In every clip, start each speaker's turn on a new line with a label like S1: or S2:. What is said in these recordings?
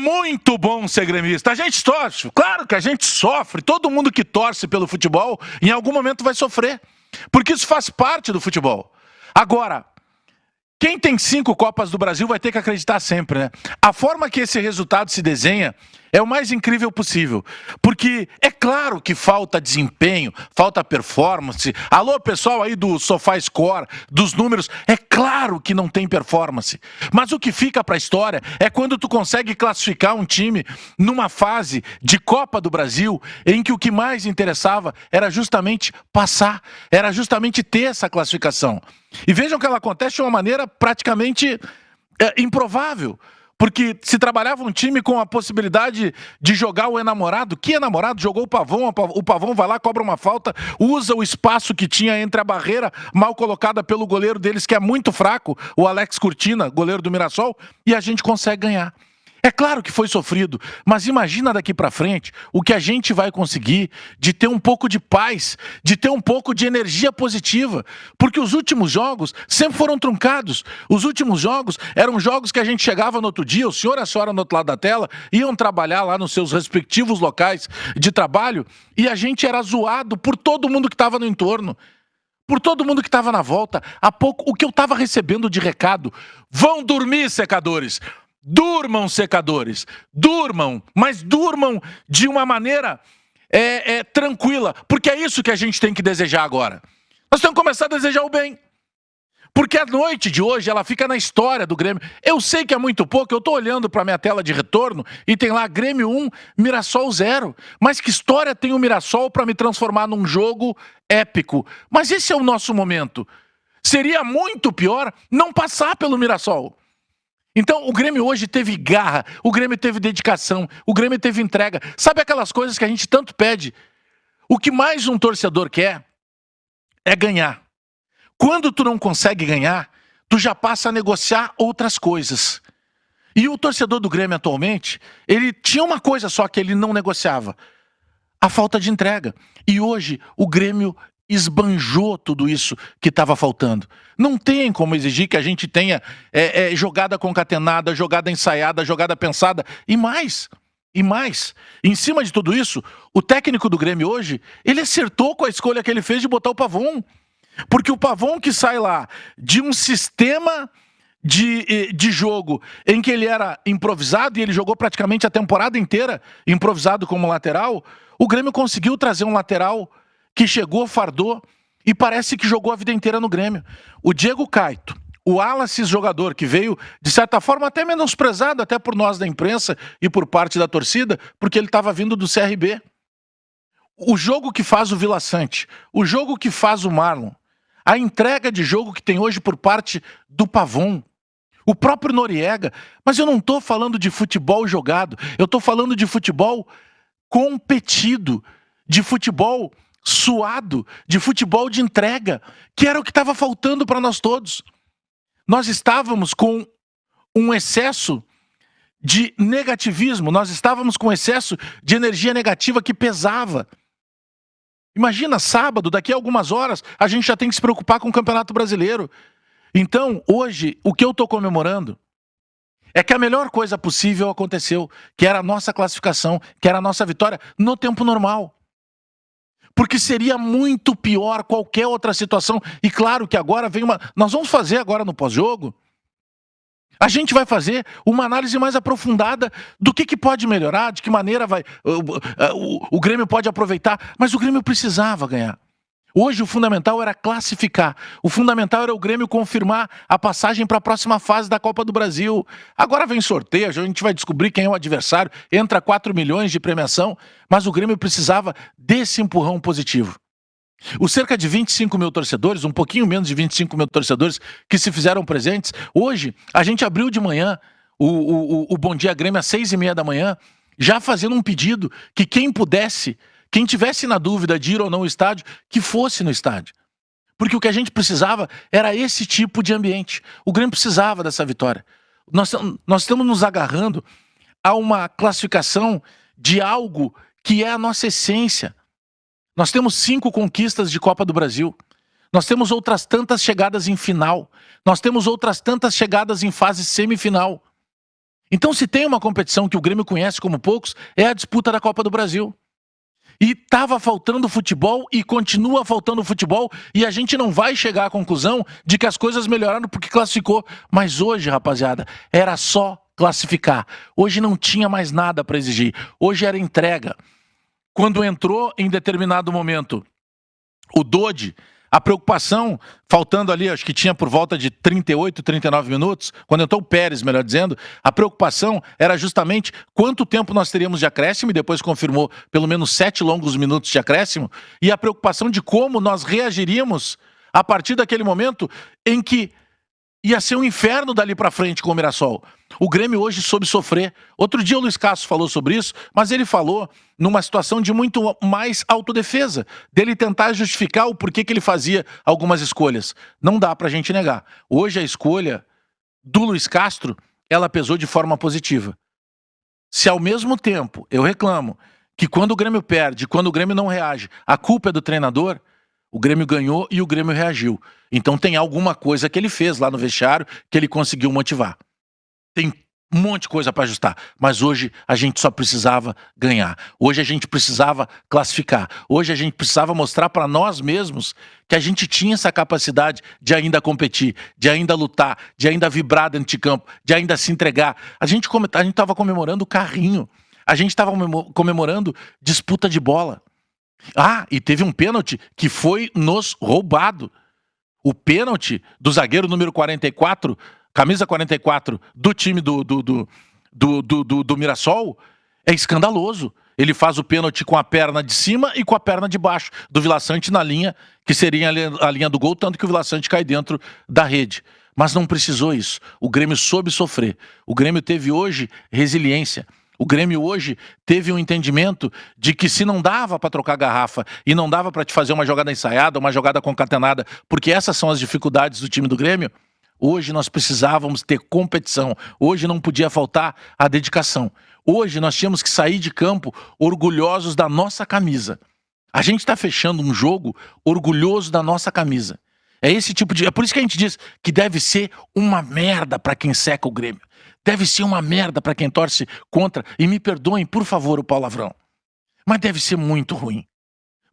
S1: muito bom ser gremista. A gente torce, claro que a gente sofre. Todo mundo que torce pelo futebol, em algum momento vai sofrer. Porque isso faz parte do futebol. Agora, quem tem 5 Copas do Brasil vai ter que acreditar sempre, né? A forma que esse resultado se desenha é o mais incrível possível. Porque é claro que falta desempenho, falta performance. Alô, pessoal aí do SofaScore, dos números, é claro que não tem performance. Mas o que fica para a história é quando tu consegue classificar um time numa fase de Copa do Brasil em que o que mais interessava era justamente passar, era justamente ter essa classificação. E vejam que ela acontece de uma maneira praticamente improvável. Porque se trabalhava um time com a possibilidade de jogar o enamorado, que enamorado? Jogou o Pavão vai lá, cobra uma falta, usa o espaço que tinha entre a barreira mal colocada pelo goleiro deles, que é muito fraco, o Alex Cortina, goleiro do Mirassol, e a gente consegue ganhar. É claro que foi sofrido, mas imagina daqui para frente o que a gente vai conseguir de ter um pouco de paz, de ter um pouco de energia positiva, porque os últimos jogos sempre foram truncados. Os últimos jogos eram jogos que a gente chegava no outro dia, o senhor e a senhora no outro lado da tela iam trabalhar lá nos seus respectivos locais de trabalho e a gente era zoado por todo mundo que estava no entorno. Por todo mundo que estava na volta. Há pouco, o que eu estava recebendo de recado: vão dormir, secadores. Durmam, secadores, durmam, mas durmam de uma maneira tranquila, porque é isso que a gente tem que desejar agora. Nós temos que começar a desejar o bem, porque a noite de hoje ela fica na história do Grêmio. Eu sei que é muito pouco, eu estou olhando para a minha tela de retorno e tem lá Grêmio 1, Mirassol 0, mas que história tem o Mirassol para me transformar num jogo épico? Mas esse é o nosso momento. Seria muito pior não passar pelo Mirassol. Então, o Grêmio hoje teve garra, o Grêmio teve dedicação, o Grêmio teve entrega. Sabe aquelas coisas que a gente tanto pede? O que mais um torcedor quer é ganhar. Quando tu não consegue ganhar, tu já passa a negociar outras coisas. E o torcedor do Grêmio atualmente, ele tinha uma coisa só que ele não negociava: a falta de entrega. E hoje o Grêmio esbanjou tudo isso que estava faltando. Não tem como exigir que a gente tenha jogada concatenada, jogada ensaiada, jogada pensada e mais. E mais. Em cima de tudo isso, o técnico do Grêmio hoje, ele acertou com a escolha que ele fez de botar o Pavão. Porque o Pavão que sai lá de um sistema de jogo em que ele era improvisado e ele jogou praticamente a temporada inteira improvisado como lateral, o Grêmio conseguiu trazer um lateral que chegou, fardou e parece que jogou a vida inteira no Grêmio. O Diego Caito, o Wallace, jogador que veio, de certa forma, até menosprezado até por nós da imprensa e por parte da torcida, porque ele estava vindo do CRB. O jogo que faz o Vila Sante, o jogo que faz o Marlon, a entrega de jogo que tem hoje por parte do Pavão, o próprio Noriega. Mas eu não estou falando de futebol jogado, eu estou falando de futebol competido, de futebol suado, de futebol de entrega, que era o que estava faltando para nós todos. Nós estávamos com um excesso de negativismo, nós estávamos com excesso de energia negativa que pesava. Imagina, sábado, daqui a algumas horas, a gente já tem que se preocupar com o Campeonato Brasileiro. Então, hoje, o que eu estou comemorando é que a melhor coisa possível aconteceu, que era a nossa classificação, que era a nossa vitória no tempo normal. Porque seria muito pior qualquer outra situação. E claro que agora vem uma... Nós vamos fazer agora no pós-jogo, a gente vai fazer uma análise mais aprofundada do que pode melhorar, de que maneira o Grêmio pode aproveitar. Mas o Grêmio precisava ganhar. Hoje o fundamental era classificar. O fundamental era o Grêmio confirmar a passagem para a próxima fase da Copa do Brasil. Agora vem sorteio, a gente vai descobrir quem é o adversário. Entra 4 milhões de premiação, mas o Grêmio precisava desse empurrão positivo. Os cerca de 25 mil torcedores, um pouquinho menos de 25 mil torcedores que se fizeram presentes, hoje a gente abriu de manhã o Bom Dia Grêmio às 6h30 da manhã, já fazendo um pedido que quem pudesse, quem tivesse na dúvida de ir ou não ao estádio, que fosse no estádio. Porque o que a gente precisava era esse tipo de ambiente. O Grêmio precisava dessa vitória. Nós estamos nos agarrando a uma classificação de algo que é a nossa essência. Nós temos 5 conquistas de Copa do Brasil. Nós temos outras tantas chegadas em final. Nós temos outras tantas chegadas em fase semifinal. Então, se tem uma competição que o Grêmio conhece como poucos, é a disputa da Copa do Brasil. E estava faltando futebol e continua faltando futebol, e a gente não vai chegar à conclusão de que as coisas melhoraram porque classificou. Mas hoje, rapaziada, era só classificar. Hoje não tinha mais nada para exigir. Hoje era entrega. Quando entrou em determinado momento o Dodi, a preocupação, faltando ali, acho que tinha por volta de 38, 39 minutos, quando entrou o Pérez, melhor dizendo, a preocupação era justamente quanto tempo nós teríamos de acréscimo, e depois confirmou pelo menos 7 longos minutos de acréscimo, e a preocupação de como nós reagiríamos a partir daquele momento em que ia ser um inferno dali pra frente com o Mirassol. O Grêmio hoje soube sofrer. Outro dia o Luiz Castro falou sobre isso, mas ele falou numa situação de muito mais autodefesa, dele tentar justificar o porquê que ele fazia algumas escolhas. Não dá pra gente negar. Hoje a escolha do Luiz Castro, ela pesou de forma positiva. Se ao mesmo tempo eu reclamo que quando o Grêmio perde, quando o Grêmio não reage, a culpa é do treinador, o Grêmio ganhou e o Grêmio reagiu. Então tem alguma coisa que ele fez lá no vestiário que ele conseguiu motivar. Tem um monte de coisa para ajustar, mas hoje a gente só precisava ganhar. Hoje a gente precisava classificar. Hoje a gente precisava mostrar para nós mesmos que a gente tinha essa capacidade de ainda competir, de ainda lutar, de ainda vibrar dentro de campo, de ainda se entregar. A gente estava comemorando o carrinho. A gente estava comemorando disputa de bola. Ah, e teve um pênalti que foi nos roubado. O pênalti do zagueiro número 44, camisa 44, do time do Mirassol, é escandaloso. Ele faz o pênalti com a perna de cima e com a perna de baixo do Vila Sante na linha, que seria a linha do gol, tanto que o Vila Sante cai dentro da rede. Mas não precisou isso. O Grêmio soube sofrer. O Grêmio teve hoje resiliência. O Grêmio hoje teve um entendimento de que se não dava para trocar garrafa e não dava para te fazer uma jogada ensaiada, uma jogada concatenada, porque essas são as dificuldades do time do Grêmio, hoje nós precisávamos ter competição. Hoje não podia faltar a dedicação. Hoje nós tínhamos que sair de campo orgulhosos da nossa camisa. A gente está fechando um jogo orgulhoso da nossa camisa. É esse tipo de... É por isso que a gente diz que deve ser uma merda para quem seca o Grêmio. Deve ser uma merda para quem torce contra. E me perdoem, por favor, o palavrão. Mas deve ser muito ruim.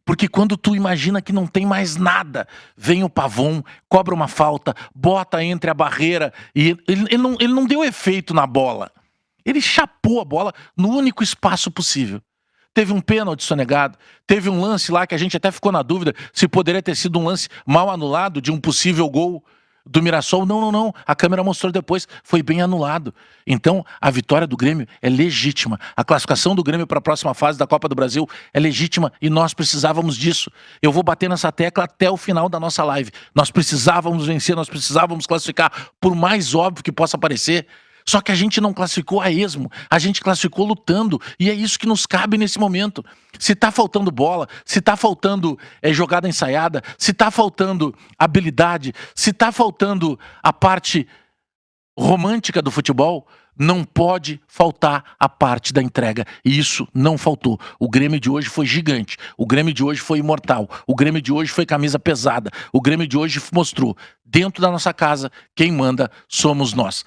S1: Porque quando tu imagina que não tem mais nada, vem o Pavon, cobra uma falta, bota entre a barreira e ele não deu efeito na bola. Ele chapou a bola no único espaço possível. Teve um pênalti sonegado, teve um lance lá que a gente até ficou na dúvida se poderia ter sido um lance mal anulado de um possível gol do Mirassol. Não. A câmera mostrou depois, foi bem anulado. Então, a vitória do Grêmio é legítima. A classificação do Grêmio para a próxima fase da Copa do Brasil é legítima e nós precisávamos disso. Eu vou bater nessa tecla até o final da nossa live. Nós precisávamos vencer, nós precisávamos classificar, por mais óbvio que possa parecer. Só que a gente não classificou a esmo, a gente classificou lutando, e é isso que nos cabe nesse momento. Se tá faltando bola, se tá faltando jogada ensaiada, se tá faltando habilidade, se tá faltando a parte romântica do futebol, não pode faltar a parte da entrega. E isso não faltou. O Grêmio de hoje foi gigante. O Grêmio de hoje foi imortal. O Grêmio de hoje foi camisa pesada. O Grêmio de hoje mostrou, dentro da nossa casa, quem manda somos nós.